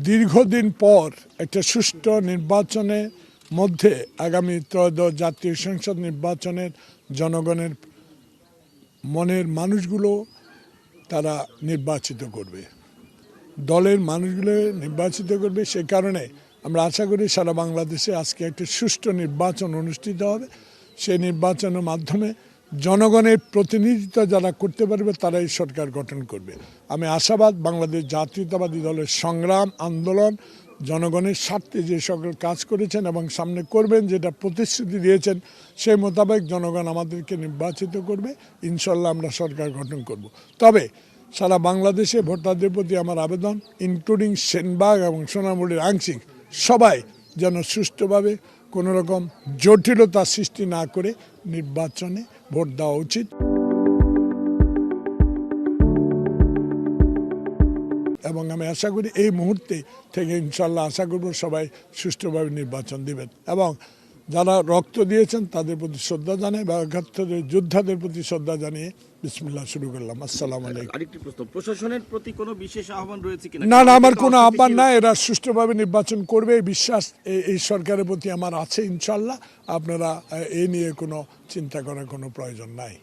দীর্ঘদিন পর একটা সুষ্ঠু নির্বাচনের মধ্যে আগামী ত্রয়োদশ জাতীয় সংসদ নির্বাচনের জনগণের মনের মানুষগুলো তারা নির্বাচিত করবে, দলের মানুষগুলো নির্বাচিত করবে। সে কারণে আমরা আশা করি সারা বাংলাদেশে আজকে একটা সুষ্ঠু নির্বাচন অনুষ্ঠিত হবে। সেই নির্বাচনের মাধ্যমে জনগণের প্রতিনিধিত্ব যারা করতে পারবে তারাই সরকার গঠন করবে। আমি আশাবাদ বাংলাদেশ জাতীয়তাবাদী দলের সংগ্রাম আন্দোলন জনগণের স্বার্থে যে সকল কাজ করেছেন এবং সামনে করবেন, যেটা প্রতিশ্রুতি দিয়েছেন, সেই মোতাবেক জনগণ আমাদেরকে নির্বাচিত করবে। ইনশাল্লাহ আমরা সরকার গঠন করব। তবে সারা বাংলাদেশে ভোটারদের প্রতি আমার আবেদন, ইনক্লুডিং সেনবাগ এবং সোনামুড়ির আংশিক সবাই যেন সুষ্ঠুভাবে কোনো রকম জটিলতা সৃষ্টি না করে নির্বাচনে ভোট দেওয়া উচিত। এবং আমি আশা করি এই মুহূর্তে থেকে ইনশাল্লাহ আশা করব সবাই সুষ্ঠুভাবে নির্বাচন দিবেন এবং যারা রক্ত দিয়েছেন তাদের প্রতি শ্রদ্ধা জানাই বা একাত্তরের যোদ্ধাদের প্রতি শ্রদ্ধা জানিয়ে বিসমিল্লাহ শুরু করলাম। আসসালামু আলাইকুম। আরেকটি প্রশ্ন, প্রশাসনের প্রতি কোনো বিশেষ আহ্বান রয়েছে কিনা? না, আমার কোনো আহ্বান নাই। এরা সুষ্ঠুভাবে নির্বাচন করবে, এই বিশ্বাস এই সরকারের প্রতি আমার আছে ইনশাল্লাহ। আপনারা এ নিয়ে কোনো চিন্তা করার কোনো প্রয়োজন নাই।